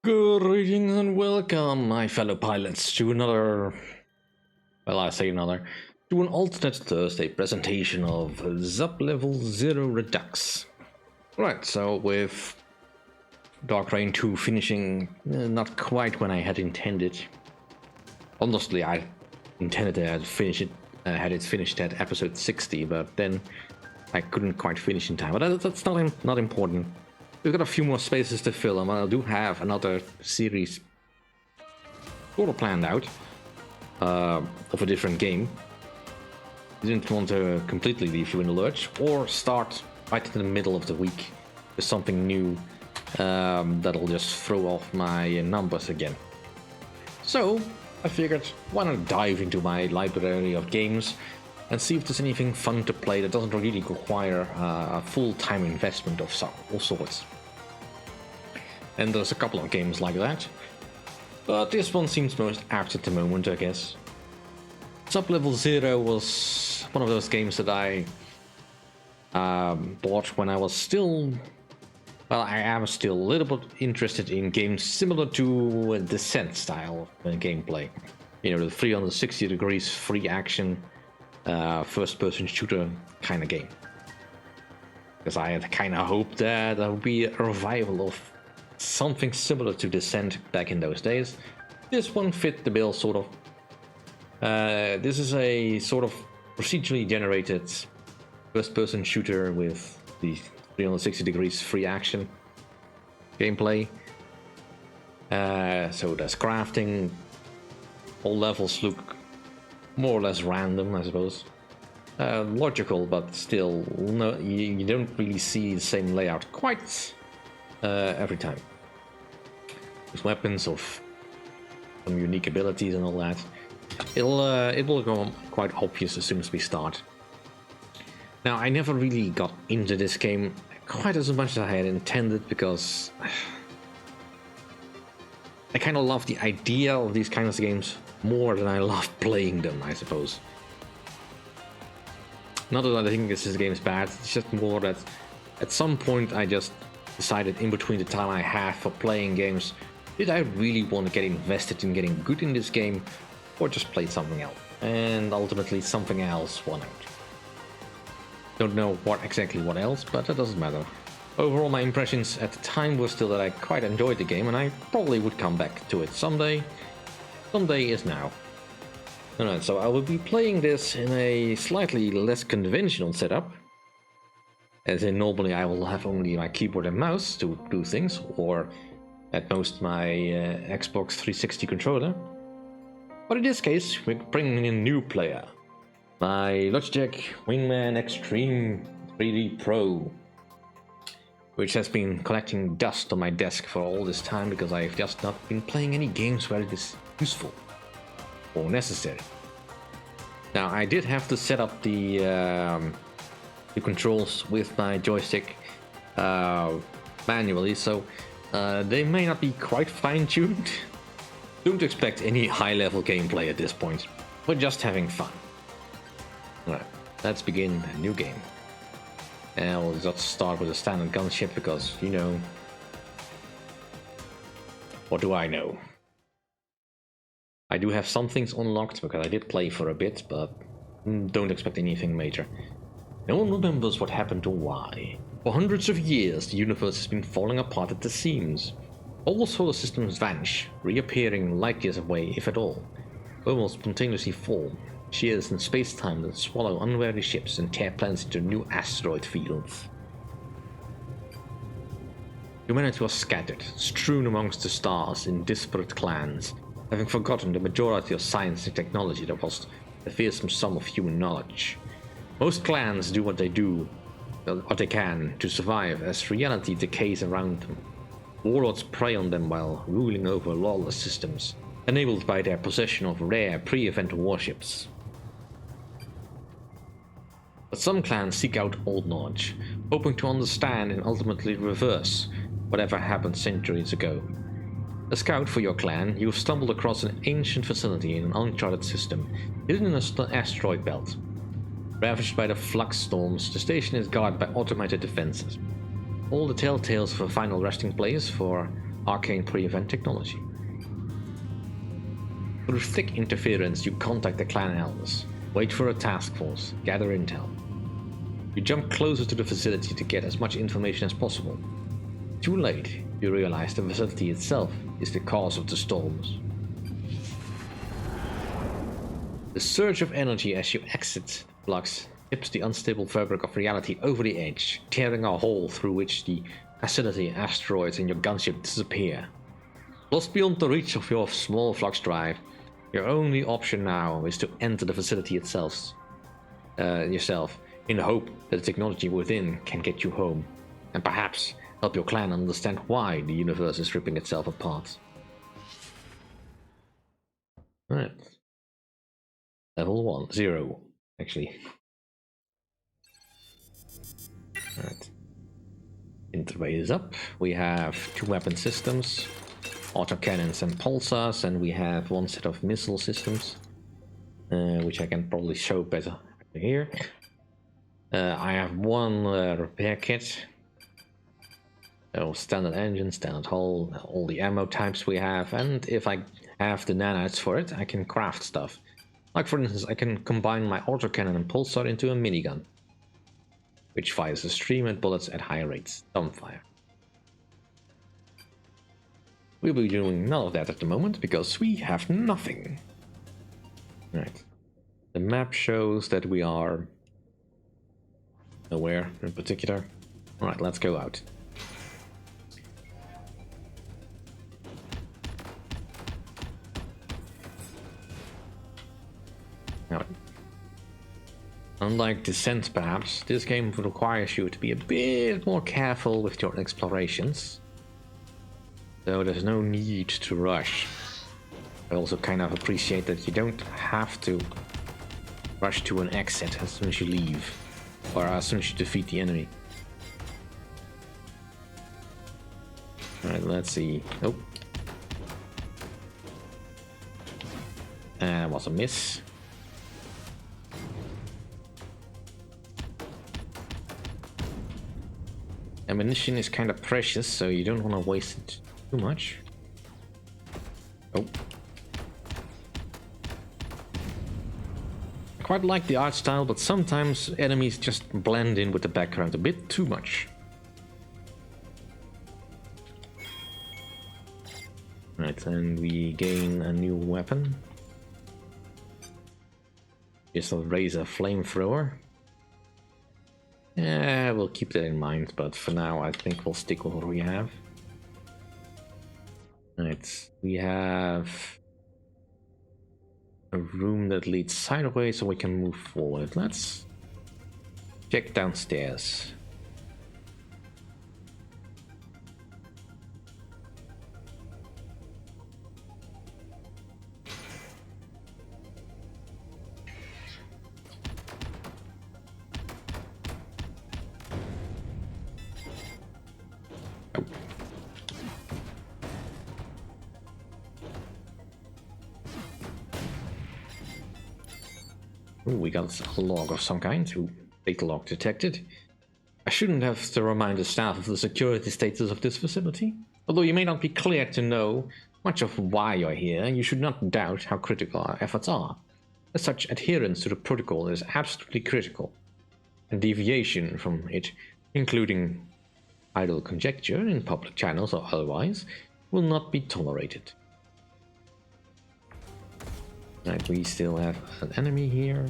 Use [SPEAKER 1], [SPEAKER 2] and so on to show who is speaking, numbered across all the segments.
[SPEAKER 1] Greetings and welcome, my fellow pilots, to another, to an alternate Thursday presentation of Sublevel Zero Redux. Right, so with Dark Reign 2 finishing not quite when I had intended. Honestly, I intended to had it finished at episode 60, but then I couldn't quite finish in time. But that's not important. We've got a few more spaces to fill, and I do have another series sort of planned out of a different game. I didn't want to completely leave you in the lurch, or start right in the middle of the week with something new that'll just throw off my numbers again. So I figured, why not dive into my library of games and see if there's anything fun to play that doesn't really require a full-time investment of all sorts. And there's a couple of games like that, but this one seems most apt at the moment, I guess. Sublevel Zero was one of those games that I bought when I was still, well, I am still a little bit interested in games similar to a Descent style gameplay. You know, the 360 degrees free action first-person shooter kind of game. Because I had kind of hoped that there would be a revival of something similar to Descent back in those days. This one fit the bill, sort of. This is a sort of procedurally generated first-person shooter with the 360 degrees free action gameplay. So there's crafting. All levels look more or less random, I suppose. Logical, but still, no, you don't really see the same layout quite every time. With weapons of some unique abilities and all that. It will go quite obvious as soon as we start. Now, I never really got into this game quite as much as I had intended, because I kind of love the idea of these kinds of games more than I love playing them, I suppose. Not that I think this game is bad, it's just more that at some point I just decided, in between the time I have for playing games, did I really want to get invested in getting good in this game, or just play something else? And ultimately something else won out. Don't know exactly what else, but that doesn't matter. Overall, my impressions at the time were still that I quite enjoyed the game, and I probably would come back to it someday. Someday is now. Alright, so I will be playing this in a slightly less conventional setup. As in, normally I will have only my keyboard and mouse to do things, or at most my Xbox 360 controller. But in this case, we're bringing in a new player. My Logitech Wingman Extreme 3D Pro, which has been collecting dust on my desk for all this time because I've just not been playing any games where it is useful or necessary. Now, I did have to set up the controls with my joystick manually, so they may not be quite fine-tuned. Don't expect any high-level gameplay at this point. We're just having fun. Alright, let's begin a new game. And we'll just start with a standard gunship because, you know... What do I know? I do have some things unlocked because I did play for a bit, but don't expect anything major. No one remembers what happened or why. For hundreds of years, the universe has been falling apart at the seams. All solar systems vanish, reappearing light years away, if at all. Almost spontaneously form, shears in space-time that swallow unwary ships and tear planets into new asteroid fields. Humanity was scattered, strewn amongst the stars in disparate clans, having forgotten the majority of science and technology that was the fearsome sum of human knowledge. Most clans do what they can to survive as reality decays around them. Warlords prey on them while ruling over lawless systems, enabled by their possession of rare pre-event warships. But some clans seek out old knowledge, hoping to understand and ultimately reverse whatever happened centuries ago. A scout for your clan, you've stumbled across an ancient facility in an uncharted system, hidden in an asteroid belt. Ravaged by the flux storms, the station is guarded by automated defenses. All the telltales of a final resting place for arcane pre-event technology. Through thick interference, you contact the clan elders, wait for a task force, gather intel. You jump closer to the facility to get as much information as possible. Too late, you realize the facility itself is the cause of the storms. The surge of energy as you exit the flux tips the unstable fabric of reality over the edge, tearing a hole through which the facility, asteroids, and your gunship disappear. Lost beyond the reach of your small flux drive, your only option now is to enter the facility itself, yourself, in the hope that the technology within can get you home, and perhaps help your clan understand why the universe is ripping itself apart. Alright. Level 0, actually. Alright. Interface is up. We have 2 weapon systems, autocannons and pulsars, and we have 1 set of missile systems, which I can probably show better here. I have 1 repair kit. So standard engine, standard hull, all the ammo types we have, and if I have the nanites for it, I can craft stuff. Like for instance, I can combine my autocannon and pulsar into a minigun, which fires a stream and bullets at higher rates, dumbfire. We'll be doing none of that at the moment, because we have nothing. Right. The map shows that we are nowhere in particular. Alright, let's go out. Now, unlike Descent perhaps, this game requires you to be a bit more careful with your explorations. So there's no need to rush. I also kind of appreciate that you don't have to rush to an exit as soon as you leave, or as soon as you defeat the enemy. Alright, let's see. Nope. That was a miss. Ammunition is kind of precious, so you don't want to waste it too much. Oh. I quite like the art style, but sometimes enemies just blend in with the background a bit too much. Right, and we gain a new weapon. Just a razor flamethrower. Yeah, we'll keep that in mind, but for now I think we'll stick with what we have. Right, we have a room that leads sideways so we can move forward. Let's check downstairs. Ooh, we got a log of some kind. Ooh, data log detected. I shouldn't have to remind the staff of the security status of this facility. Although you may not be clear to know much of why you're here, you should not doubt how critical our efforts are. As such, adherence to the protocol is absolutely critical, and deviation from it, including idle conjecture in public channels or otherwise, will not be tolerated. Right, we still have an enemy here.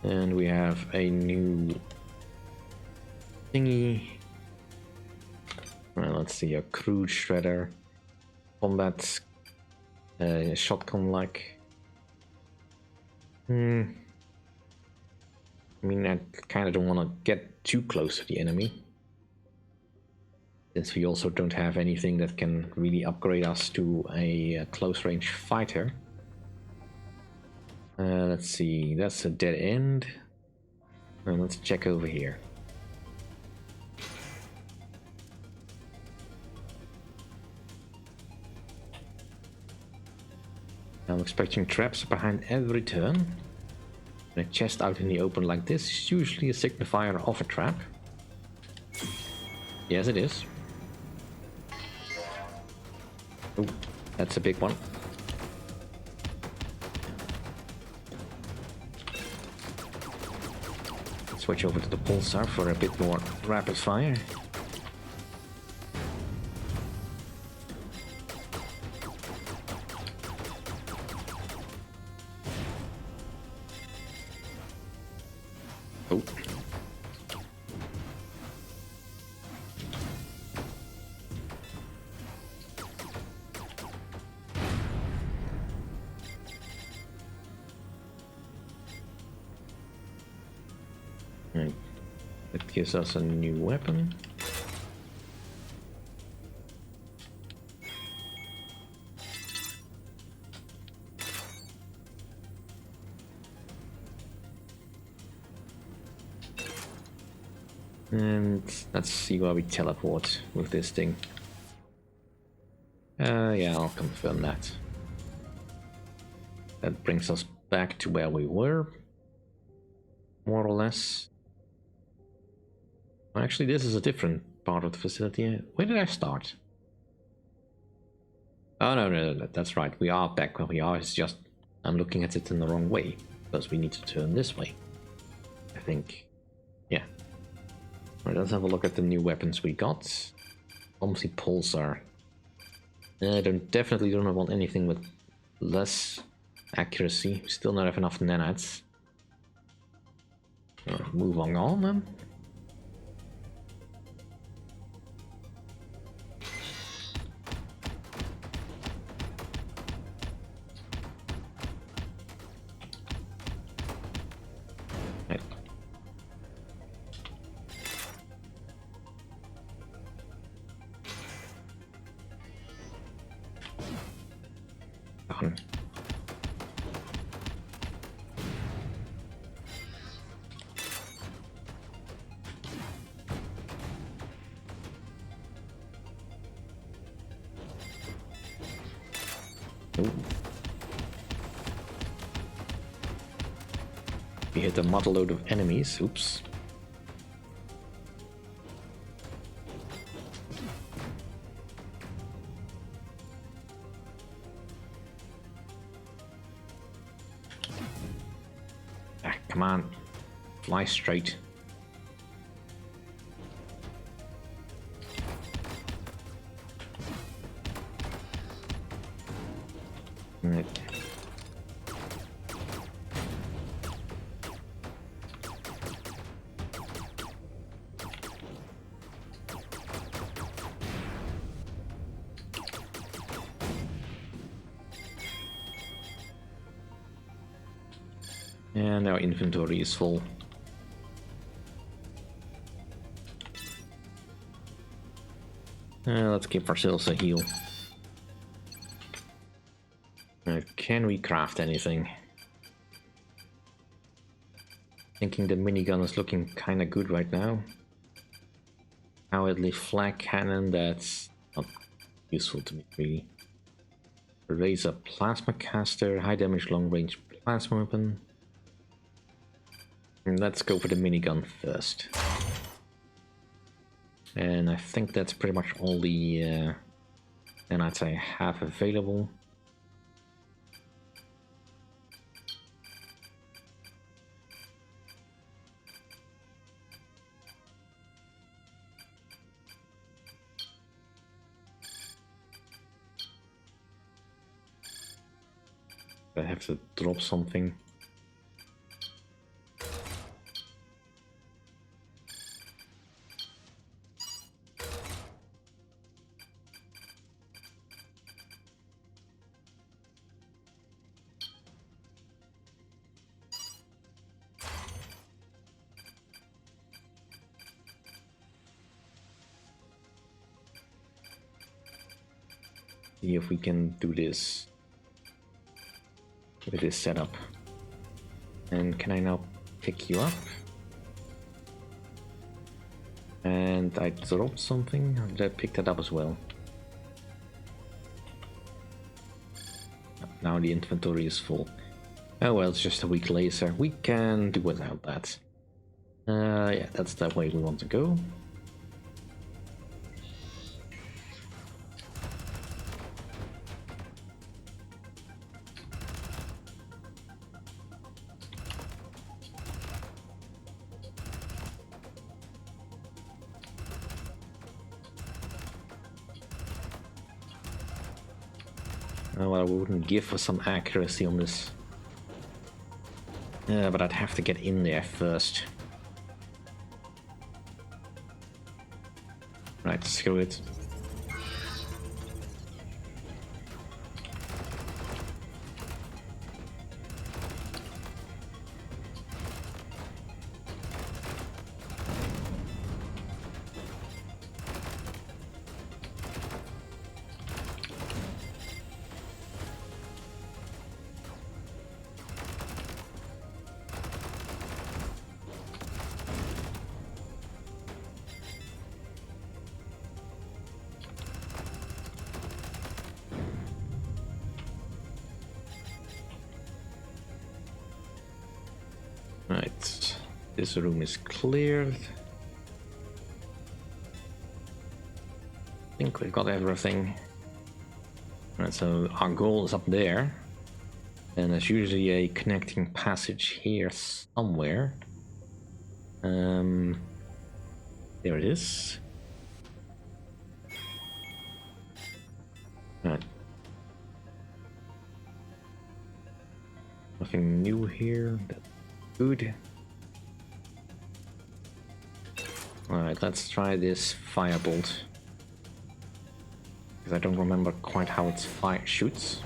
[SPEAKER 1] And we have a new thingy. Right, let's see, a crude shredder. Combat shotgun-like. I mean, I kind of don't want to get too close to the enemy, since we also don't have anything that can really upgrade us to a close-range fighter. Let's see, that's a dead end. Let's check over here. I'm expecting traps behind every turn. A chest out in the open like this is usually a signifier of a trap. Yes, it is. Oh, that's a big one. Switch over to the Pulsar for a bit more rapid fire. Oh. Right. That gives us a new weapon. And let's see where we teleport with this thing. Yeah, I'll confirm that. That brings us back to where we were, more or less. Actually, this is a different part of the facility. Where did I start? Oh, no, that's right. We are back where we are. It's just I'm looking at it in the wrong way, because we need to turn this way, I think. Yeah. Alright, let's have a look at the new weapons we got. Obviously, Pulsar. I definitely don't want anything with less accuracy. Still not have enough nanites. Moving on then. Right. On. Ooh. We hit a muddle load of enemies. Oops. Ah, come on. Fly straight. Right. And our inventory is full. Let's give ourselves a heal. Can we craft anything? Thinking the minigun is looking kinda good right now. Cowardly flag cannon, that's not useful to me really. Razor plasma caster, high damage long range plasma weapon. And let's go for the minigun first. And I think that's pretty much all the nanites I have available. I have to drop something. See if we can do this with this setup. And can I now pick you up? And I dropped something. Did I pick that up as well? Now the inventory is full. Oh well, it's just a weak laser. We can do without that. Yeah, that's the way we want to go. Oh, well, I wouldn't give for some accuracy on this. But I'd have to get in there first. Right, screw it. Right, this room is cleared. I think we've got everything. Right, so our goal is up there. And there's usually a connecting passage here somewhere. There it is. Right. Nothing new here. That's good. Alright, let's try this Firebolt. Because I don't remember quite how its fire shoots.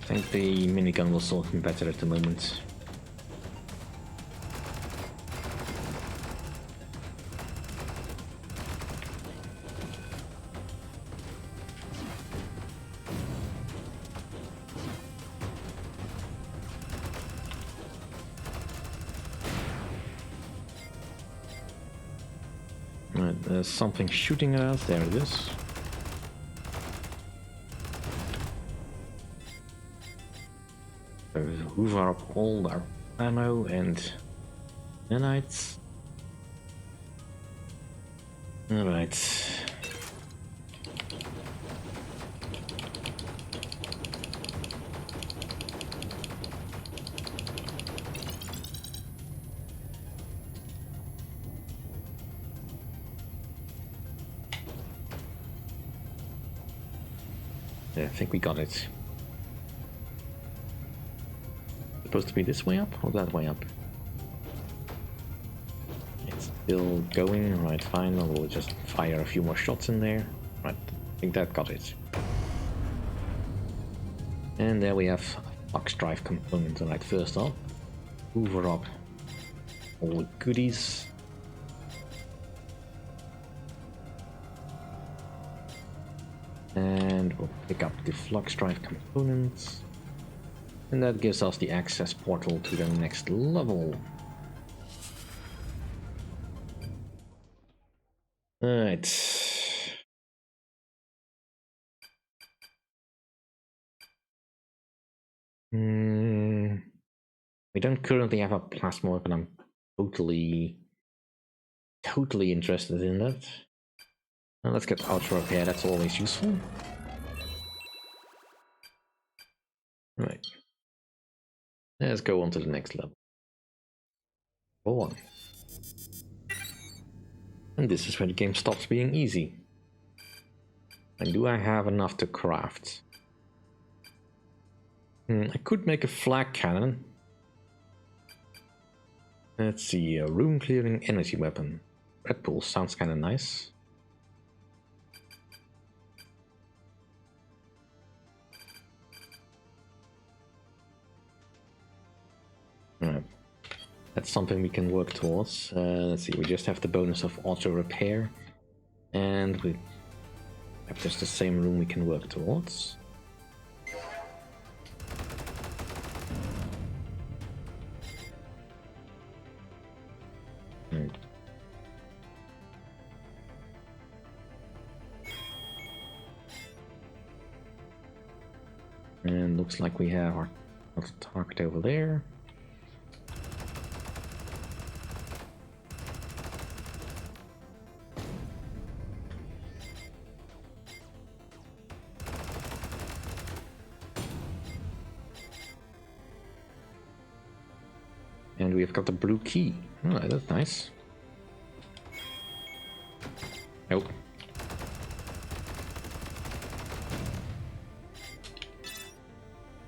[SPEAKER 1] I think the minigun will solve me better at the moment. Right, there's something shooting at us. There it is. So hoover up all our ammo and nanites. Alright. Yeah, I think we got it. Supposed to be this way up or that way up? It's still going, right, fine. We'll just fire a few more shots in there. Right, I think that got it. And there we have box drive component. Alright, first up, hoover up all the goodies. And we'll pick up the flux drive components. And that gives us the access portal to the next level. Alright. We don't currently have a plasma weapon. I'm totally interested in that. Now let's get ultra repair, that's always useful. Right. Let's go on to the next level. Go on. And this is where the game stops being easy. And do I have enough to craft? I could make a flag cannon. Let's see, a room clearing energy weapon. Red Bull sounds kind of nice. Alright. That's something we can work towards. Let's see, we just have the bonus of auto repair. And we have just the same room we can work towards. And looks like we have our target over there. And we've got the blue key. Oh, that's nice. Nope.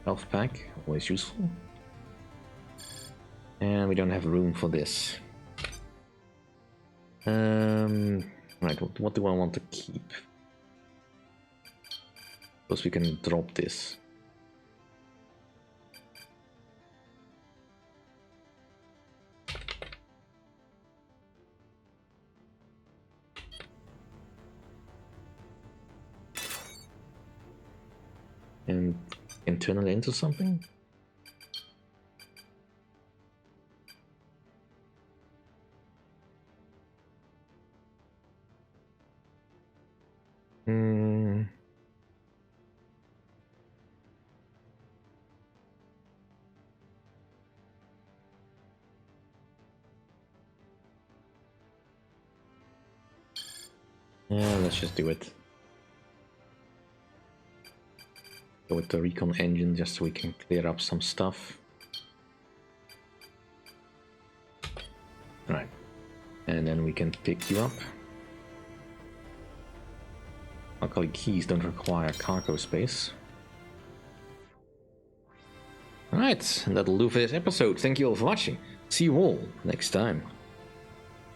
[SPEAKER 1] Health pack, always useful. And we don't have room for this. Right, what do I want to keep? Suppose we can drop this. And turn it into something? Yeah, let's just do it. Go with the recon engine just so we can clear up some stuff. Alright. And then we can pick you up. Luckily keys don't require cargo space. Alright, and that'll do for this episode. Thank you all for watching. See you all next time.